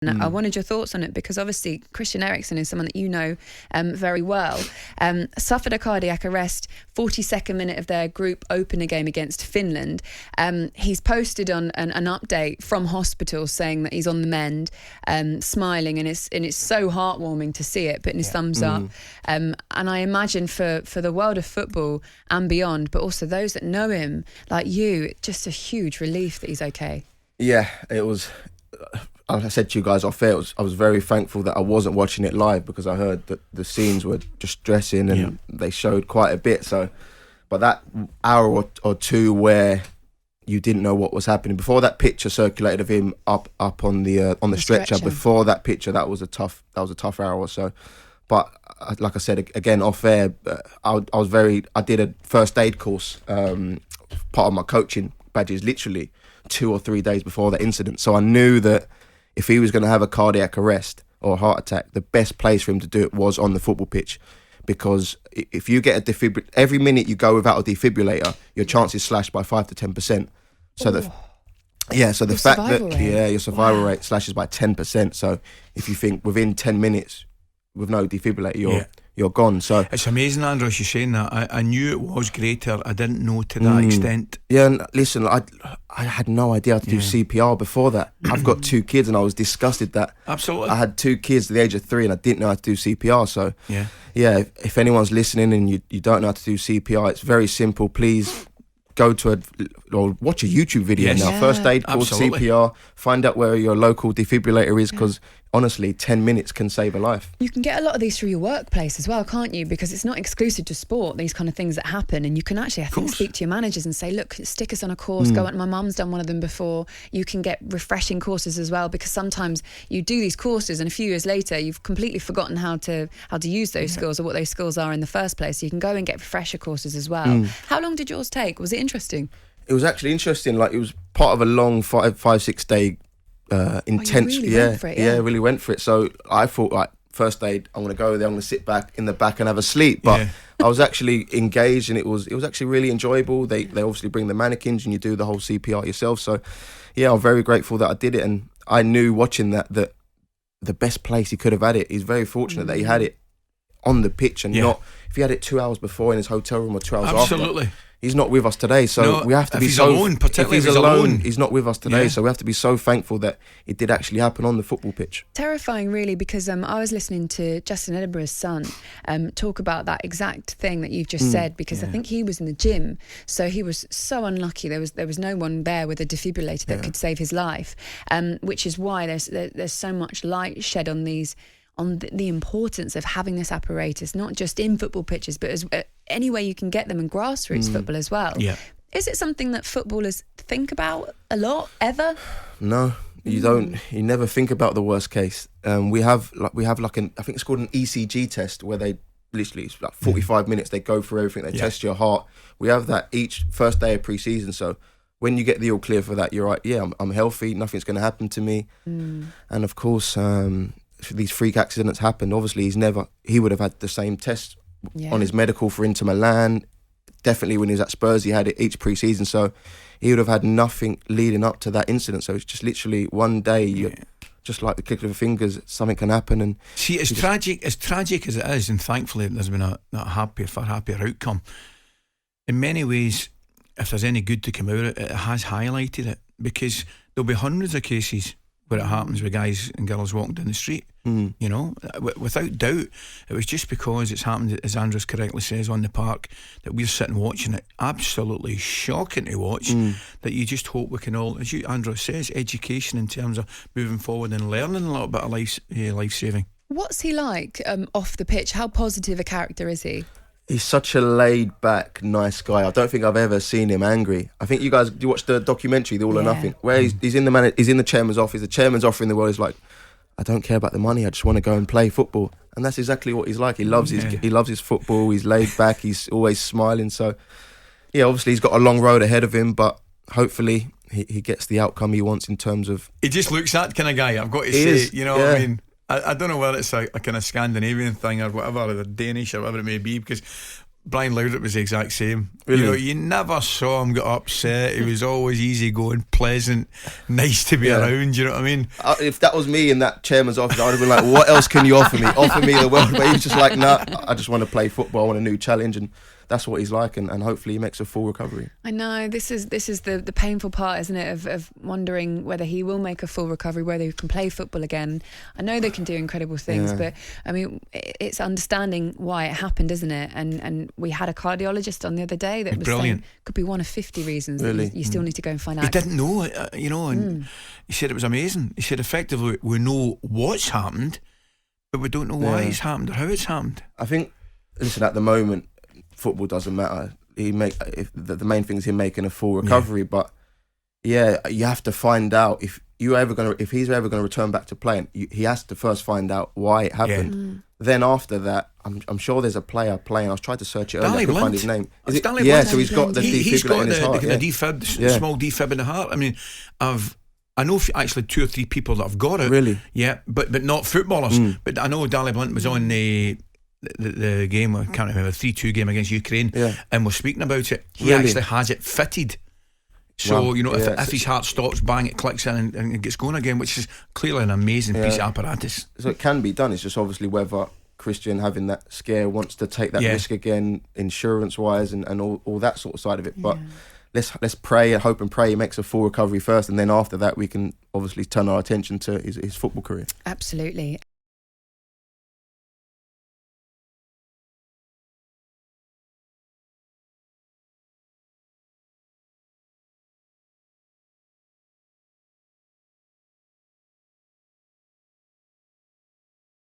I wanted your thoughts on it because obviously Christian Eriksen is someone that you know very well. Suffered a cardiac arrest, 42nd minute of their group opener game against Finland. He's posted on an update from hospital saying that he's on the mend, smiling, and it's so heartwarming to see it, putting his thumbs up. And I imagine for the world of football and beyond, but also those that know him, like you, just a huge relief that he's okay. Yeah, it was... I said to you guys off air, I was very thankful that I wasn't watching it live because I heard that the scenes were distressing and they showed quite a bit. But that hour or two where you didn't know what was happening before that picture circulated of him up on the stretcher. Before that picture, that was a tough hour or so. But like I said again off air, I did a first aid course. Part of my coaching badges, literally 2 or 3 days before that incident. So I knew that if he was going to have a cardiac arrest or a heart attack, the best place for him to do it was on the football pitch. Because if you get a defibrillator, every minute you go without a defibrillator, your chance is slashed by 5 to 10%. So the fact that your survival rate slashes by 10%. So if you think within 10 minutes with no defibrillator, you're gone. So it's amazing, Andros, you're saying that. I knew it was greater. I didn't know to that extent. Yeah, and listen, I had no idea how to do CPR before that. I've got 2 kids and I was disgusted that absolutely I had 2 kids at the age of 3 and I didn't know how to do CPR. So if anyone's listening and you don't know how to do CPR, it's very simple. Please go to or watch a YouTube video now. First aid course, CPR. Find out where your local defibrillator is, because honestly, 10 minutes can save a life. You can get a lot of these through your workplace as well, can't you? Because it's not exclusive to sport, these kind of things that happen. And you can actually, I think, speak to your managers and say, look, stick us on a course. Go on. My mum's done one of them before. You can get refreshing courses as well, because sometimes you do these courses and a few years later, you've completely forgotten how to use those skills or what those skills are in the first place. So you can go and get refresher courses as well. How long did yours take? Was it interesting? It was actually interesting. Like, it was part of a long 5-6 day intense. Really went for it. So I thought, like, first aid, I'm going to go there, I'm going to sit back in the back and have a sleep. But I was actually engaged, and it was actually really enjoyable. They obviously bring the mannequins and you do the whole CPR yourself. So I'm very grateful that I did it. And I knew watching that the best place he could have had it, he's very fortunate that he had it on the pitch and not if he had it 2 hours before in his hotel room or 2 hours after. He's not with us today, so we have to be so... Particularly if he's alone, he's not with us today, so we have to be so thankful that it did actually happen on the football pitch. Terrifying, really, because I was listening to Justin Edinburgh's son talk about that exact thing that you've just said, because I think he was in the gym, so he was so unlucky. There was no one there with a defibrillator that could save his life, which is why there's so much light shed on these... on the importance of having this apparatus, not just in football pitches, but as any way you can get them in grassroots football as well. Is it something that footballers think about a lot, ever? No, you don't. You never think about the worst case. We have like I think it's called an ECG test, where they literally, it's like 45 minutes, they go through everything, they test your heart. We have that each first day of pre-season, so when you get the all clear for that, you're right, I'm healthy, nothing's going to happen to me. And of course, these freak accidents happened. Obviously, he would have had the same test on his medical for Inter Milan. Definitely when he was at Spurs, he had it each pre-season. So he would have had nothing leading up to that incident. So it's just literally one day, just like the click of the fingers, something can happen. And see, as tragic as it is, and thankfully there's been a happier outcome. In many ways, if there's any good to come out of it, it has highlighted it, because there'll be hundreds of cases where it happens with guys and girls walking down the street. You know, without doubt, it was just because it's happened, as Andros correctly says, on the park, that we're sitting watching it. Absolutely shocking to watch. That you just hope we can all, as Andros says, education in terms of moving forward and learning a little bit of life saving. What's he like off the pitch? How positive a character is he? He's such a laid-back, nice guy. I don't think I've ever seen him angry. I think you watched the documentary, The All or Nothing, where he's in the chairman's office. The chairman's offering the world. He's like, I don't care about the money. I just want to go and play football. And that's exactly what he's like. He loves his football. He's laid back. He's always smiling. So, obviously he's got a long road ahead of him, but hopefully he gets the outcome he wants in terms of... He just looks that kind of guy, I've got to say. You know what I mean? I don't know whether it's a kind of Scandinavian thing or whatever, or Danish or whatever it may be, because Brian Laudrup was the exact same. Really? You know, you never saw him get upset. He was always easygoing, pleasant, nice to be around. You know what I mean? If that was me in that chairman's office, I would have been like, what else can you offer me? Offer me the world. But he was just like, nah, I just want to play football. I want a new challenge. And that's what he's like, and hopefully he makes a full recovery. I know this is the painful part, isn't it, of wondering whether he will make a full recovery, whether he can play football again. I know they can do incredible things, but I mean, it's understanding why it happened, isn't it? And we had a cardiologist on the other day that was saying could be one of 50 reasons that you still need to go and find out. He didn't know, you know, and he said it was amazing. He said effectively we know what's happened, but we don't know why it's happened or how it's happened. I think, listen, at the moment, football doesn't matter. The main thing is him making a full recovery. But you have to find out if he's ever going to return back to playing. He has to first find out why it happened. Then after that, I'm sure there's a player playing. I was trying to search it earlier. I couldn't find his name. Is it? Yeah, so he's got the defibrillator in his heart. The defib, small defib in the heart. I mean, I know actually 2 or 3 people that have got it. Really? Yeah, but not footballers. But I know Dally Blunt was on the game, I can't remember, 3-2 game against Ukraine, and was speaking about it. He actually has it fitted. So, you know, if his heart stops, bang, it clicks in and it gets going again, which is clearly an amazing piece of apparatus. So it can be done. It's just obviously whether Christian, having that scare, wants to take that risk again, insurance-wise, and all that sort of side of it. But let's pray and hope and pray he makes a full recovery first, and then after that we can obviously turn our attention to his football career. Absolutely.